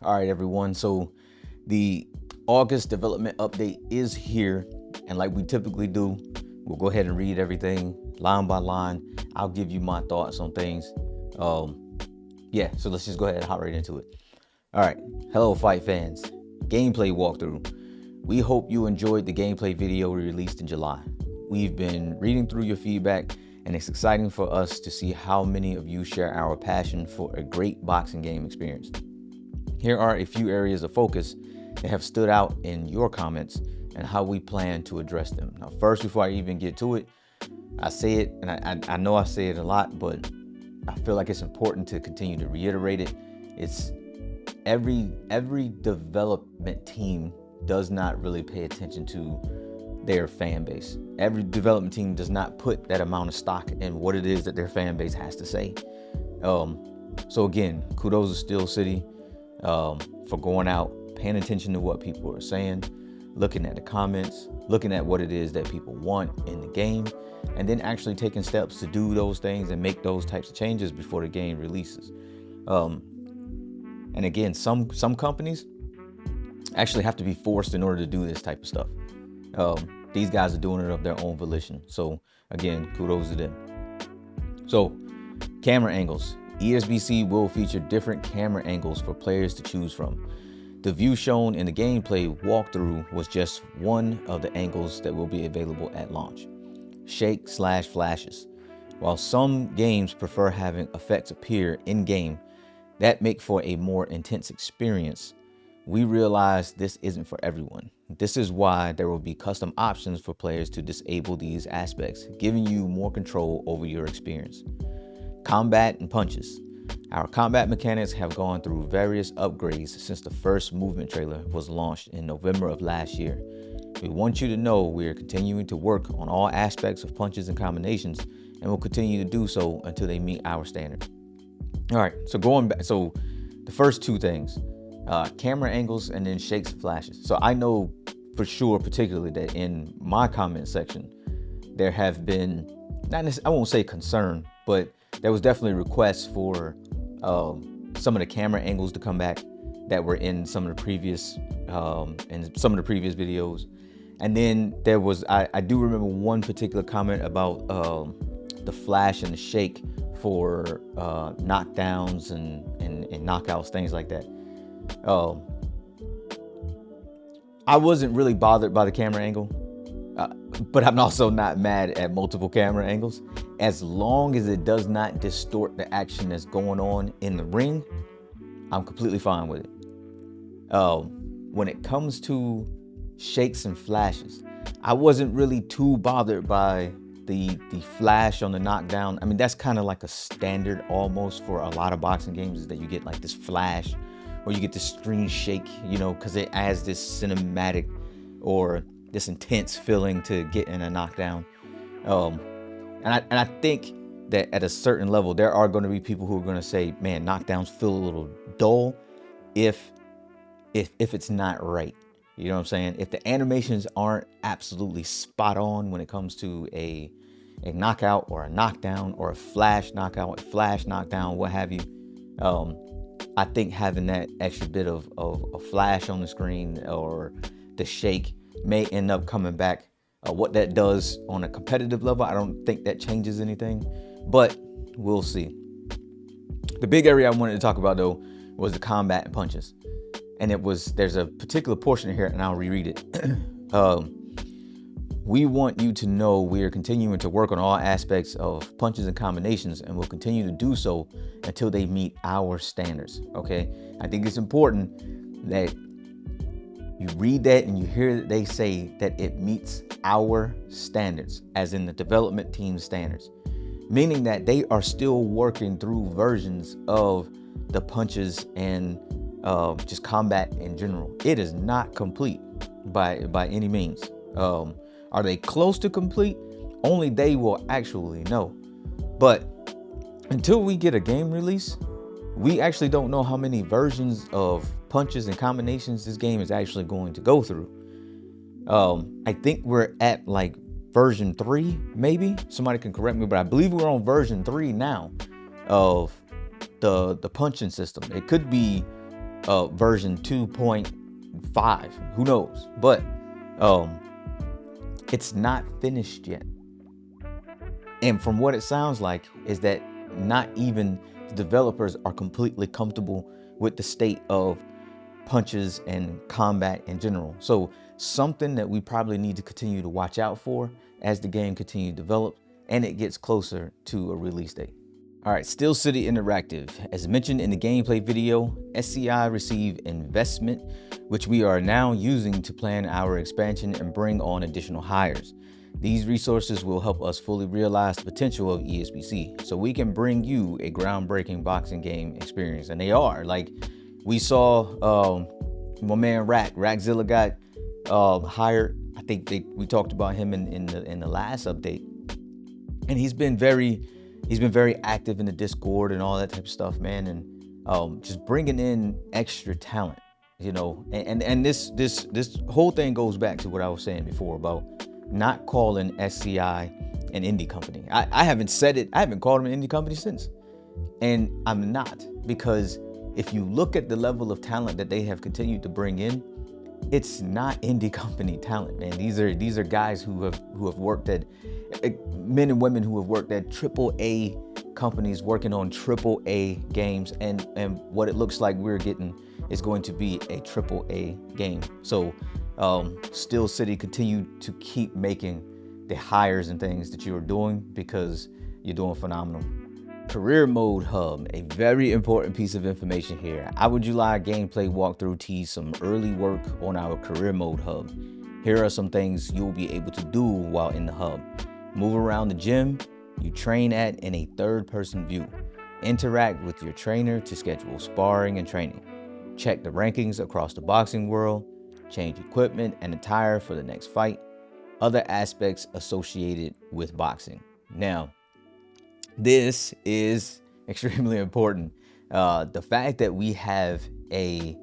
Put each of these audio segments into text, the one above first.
All right, everyone. So the August development update is here. And like we typically do, we'll go ahead and read everything line by line. I'll give you my thoughts on things. So let's just go ahead and hop right into it. All right. Hello, Fight fans. Gameplay walkthrough. We hope you enjoyed the gameplay video we released in July. We've been reading through your feedback, and it's exciting for us to see how many of you share our passion for a great boxing game experience. Here are a few areas of focus that have stood out in your comments and how we plan to address them. Now, first, before I even get to it, I say it, and I know I say it a lot, but I feel like it's important to continue to reiterate it. It's every development team does not really pay attention to their fan base. Every development team does not put that amount of stock in what it is that their fan base has to say. So again, kudos to Steel City for going out, paying attention to what people are saying, looking at the comments, looking at what it is that people want in the game, and then actually taking steps to do those things and make those types of changes before the game releases. And again, some companies actually have to be forced in order to do this type of stuff. These guys are doing it of their own volition. So again, kudos to them. So camera angles. esbc will feature different camera angles for players to choose from. The view shown in the gameplay walkthrough was just one of the angles that will be available at launch. Shake/flashes. While some games prefer having effects appear in-game that make for a more intense experience, we realize this isn't for everyone. This is why there will be custom options for players to disable these aspects, giving you more control over your experience. Combat and punches. Our combat mechanics have gone through various upgrades since the first movement trailer was launched in November of last year. We want you to know we are continuing to work on all aspects of punches and combinations, and will continue to do so until they meet our standard. All right, so going back, so the first two things, camera angles and then shakes and flashes. So I know for sure, particularly, that in my comment section, there have been, I won't say concern, but there was definitely requests for some of the camera angles to come back that were in some of the previous videos. And then there was, I do remember one particular comment about the flash and the shake for knockdowns and knockouts, things like that. I wasn't really bothered by the camera angle, but I'm also not mad at multiple camera angles. As long as it does not distort the action that's going on in the ring, I'm completely fine with it. When it comes to shakes and flashes, I wasn't really too bothered by the flash on the knockdown. I mean, that's kind of like a standard almost for a lot of boxing games, is that you get like this flash or you get this screen shake, because it adds this cinematic or this intense feeling to getting a knockdown. And I think that at a certain level, there are going to be people who are going to say, man, knockdowns feel a little dull if it's not right. You know what I'm saying? If the animations aren't absolutely spot on when it comes to a knockout or a knockdown or a flash knockout, flash knockdown, what have you, I think having that extra bit of a flash on the screen or the shake may end up coming back. What that does on a competitive level, I don't think that changes anything, but we'll see. The big area I wanted to talk about, though, was the combat and punches. And there's a particular portion here, and I'll reread it. We want you to know we are continuing to work on all aspects of punches and combinations, and will continue to do so until they meet our standards, okay? I think it's important that you read that and you hear that they say that it meets our standards, as in the development team standards, meaning that they are still working through versions of the punches and just combat in general. It is not complete by any means. Are they close to complete? Only they will actually know. But until we get a game release, we actually don't know how many versions of punches and combinations this game is actually going to go through. I think we're at like version 3, maybe. Somebody can correct me, but I believe we're on version 3 now of the punching system. It could be version 2.5, who knows? But it's not finished yet. And from what it sounds like is that not even the developers are completely comfortable with the state of punches and combat in general. So something that we probably need to continue to watch out for as the game continues to develop and it gets closer to a release date. All right, Steel City Interactive. As mentioned in the gameplay video, SCI received investment, which we are now using to plan our expansion and bring on additional hires. These resources will help us fully realize the potential of ESBC so we can bring you a groundbreaking boxing game experience. And they are. Like, we saw my man Rackzilla got hired. I think we talked about him in the last update. And he's been very active in the Discord and all that type of stuff, man. And just bringing in extra talent, you know. And this whole thing goes back to what I was saying before about not calling SCI an indie company. I haven't said it. I haven't called them an indie company since. And I'm not, because if you look at the level of talent that they have continued to bring in, it's not indie company talent, man. These are guys who have worked at, men and women who have worked at AAA companies working on AAA games, and what it looks like we're getting is going to be a AAA game. So Steel City, continue to keep making the hires and things that you are doing, because you're doing phenomenal. Career Mode Hub, a very important piece of information here. Our July gameplay walkthrough teased some early work on our Career Mode Hub. Here are some things you'll be able to do while in the hub. Move around the gym you train at in a third-person view. Interact with your trainer to schedule sparring and training. Check the rankings across the boxing world. Change equipment and attire for the next fight. Other aspects associated with boxing. Now, this is extremely important. The fact that we have a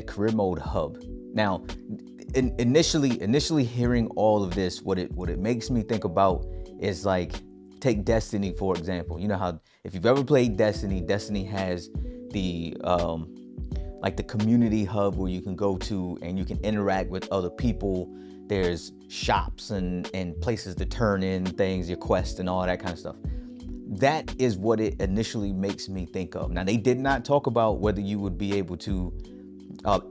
career mode hub. Now, initially hearing all of this, what it makes me think about is, like, take Destiny for example. You know how if you've ever played Destiny, Destiny has the like the community hub where you can go to and you can interact with other people. There's shops and places to turn in things, your quests and all that kind of stuff. That is what it initially makes me think of. Now, they did not talk about whether you would be able to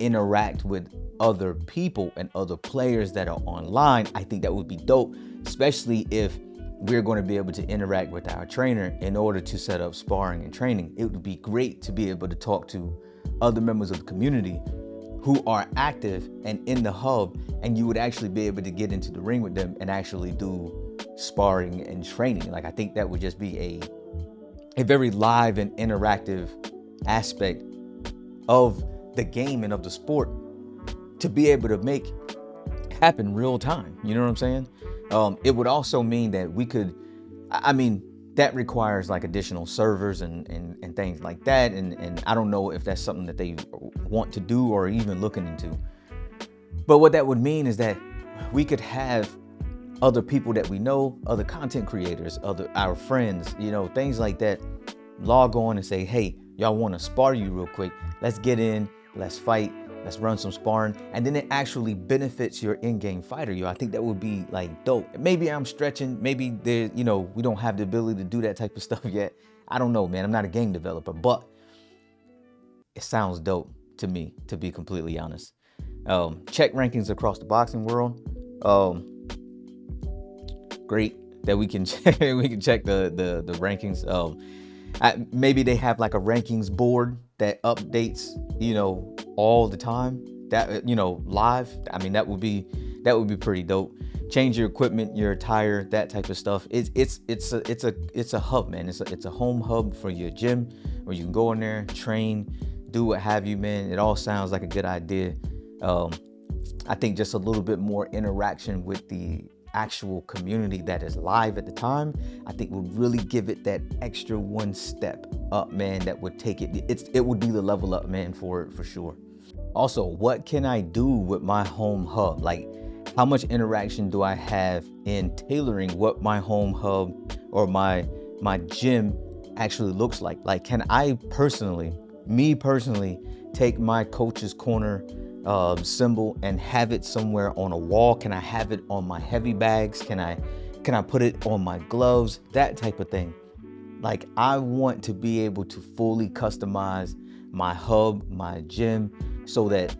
interact with other people and other players that are online. I think that would be dope, especially if we're going to be able to interact with our trainer in order to set up sparring and training. It would be great to be able to talk to other members of the community who are active and in the hub, and you would actually be able to get into the ring with them and actually do sparring and training. Like, I think that would just be a very live and interactive aspect of the game and of the sport to be able to make happen real time. You know what I'm saying? It would also mean that we could, I mean, that requires like additional servers and things like that. And I don't know if that's something that they want to do or even looking into. But what that would mean is that we could have other people that we know, other content creators, our friends, you know, things like that, log on and say, hey, y'all want to spar you real quick? Let's get in, let's fight, let's run some sparring. And then it actually benefits your in-game fighter. I think that would be like dope. Maybe I'm stretching, maybe there, you know, we don't have the ability to do that type of stuff yet. I don't know, man. I'm not a game developer, but it sounds dope to me, to be completely honest. Check rankings across the boxing world. Great that we can check the rankings. Maybe they have like a rankings board that updates, you know, all the time, that, you know, live. I mean, that would be pretty dope. Change your equipment, your attire, that type of stuff. It's a hub, man. It's a home hub for your gym where you can go in there, train, do what have you, man. It all sounds like a good idea. I think just a little bit more interaction with the actual community that is live at the time, I think would really give it that extra one step up, man. That would take it would be the level up, man, for it, for sure. Also, what can I do with my home hub? Like, how much interaction do I have in tailoring what my home hub or my gym actually looks like? Like, can I personally Me personally, take my coach's corner symbol and have it somewhere on a wall. Can I have it on my heavy bags? Can I put it on my gloves? That type of thing. Like, I want to be able to fully customize my hub, my gym, so that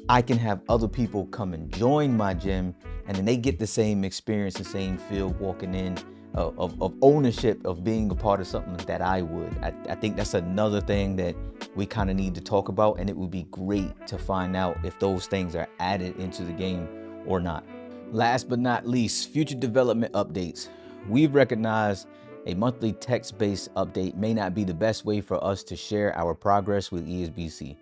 I can have other people come and join my gym, and then they get the same experience, the same feel walking in of ownership of being a part of something that I would. I think that's another thing that we kind of need to talk about, and it would be great to find out if those things are added into the game or not. Last but not least, future development updates. We've recognized a monthly text-based update may not be the best way for us to share our progress with ESBC.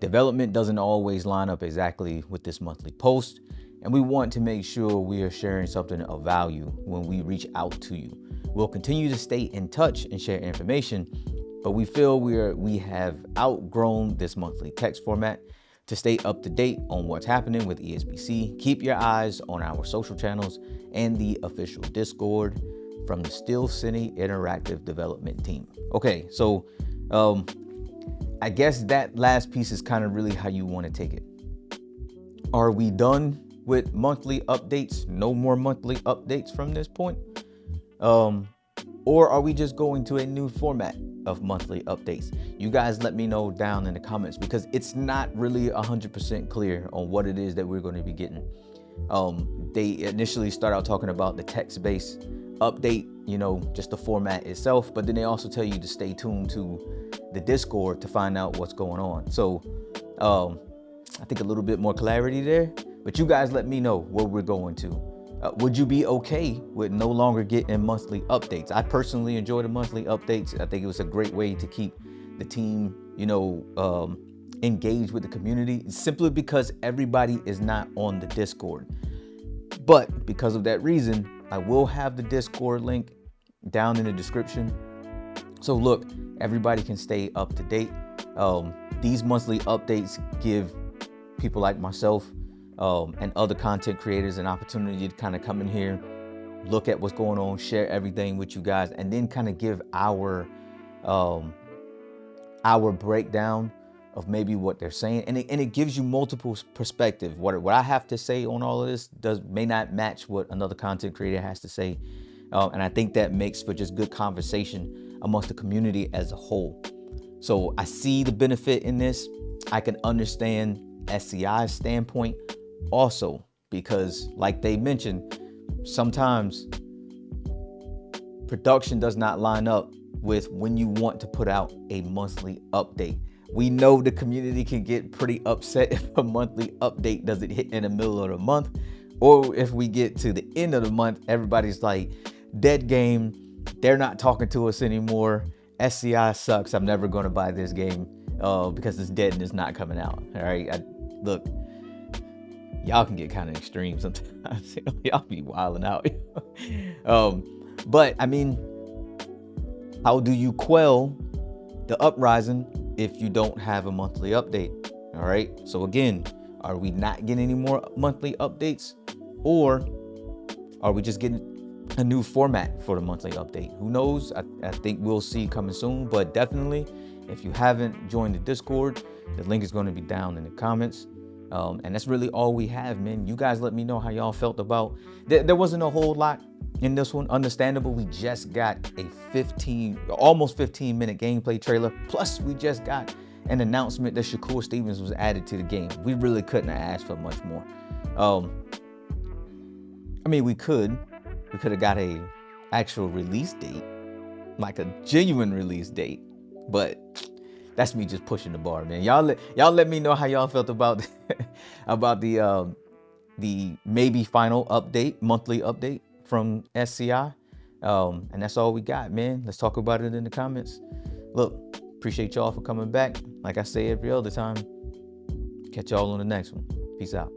Development doesn't always line up exactly with this monthly post, and we want to make sure we are sharing something of value when we reach out to you. We'll continue to stay in touch and share information, but we feel we have outgrown this monthly text format. To stay up to date on what's happening with ESBC, keep your eyes on our social channels and the official Discord from the Steel City Interactive Development Team. Okay, so I guess that last piece is kind of really how you want to take it. Are we done with monthly updates? No more monthly updates from this point? Or are we just going to a new format of monthly updates? You guys let me know down in the comments, because it's not really 100% clear on what it is that we're going to be getting. They initially start out talking about the text-based update, just the format itself, but then they also tell you to stay tuned to the Discord to find out what's going on. So I think a little bit more clarity there, but you guys let me know where we're going to. Would you be okay with no longer getting monthly updates? I personally enjoy the monthly updates. I think it was a great way to keep the team, engaged with the community, simply because everybody is not on the Discord. But because of that reason, I will have the Discord link down in the description. So look, everybody can stay up to date. These monthly updates give people like myself and other content creators an opportunity to kind of come in here, look at what's going on, share everything with you guys, and then kind of give our breakdown of maybe what they're saying, and it gives you multiple perspectives. What I have to say on all of this may not match what another content creator has to say, and I think that makes for just good conversation amongst the community as a whole. So I see the benefit in this. I can understand SCI's standpoint also, because like they mentioned, sometimes production does not line up with when you want to put out a monthly update. We know the community can get pretty upset if a monthly update doesn't hit in the middle of the month, or if we get to the end of the month, everybody's like, dead game, they're not talking to us anymore, SCI sucks, I'm never going to buy this game because it's dead and it's not coming out. All right, look, y'all can get kind of extreme sometimes. Y'all be wilding out. But I mean, how do you quell the uprising if you don't have a monthly update? All right, so again, are we not getting any more monthly updates, or are we just getting a new format for the monthly update? Who knows? I think we'll see coming soon. But definitely, if you haven't joined the Discord, the link is going to be down in the comments. And that's really all we have, man. You guys let me know how y'all felt about. There wasn't a whole lot in this one. Understandable. We just got a almost 15-minute gameplay trailer. Plus, we just got an announcement that Shakur Stevens was added to the game. We really couldn't have asked for much more. I mean, we could have got a actual release date, like a genuine release date, but that's me just pushing the bar, man. Y'all let me know how y'all felt about the maybe final update, monthly update from SCI. And that's all we got, man. Let's talk about it in the comments. Look, appreciate y'all for coming back. Like I say every other time, catch y'all on the next one. Peace out.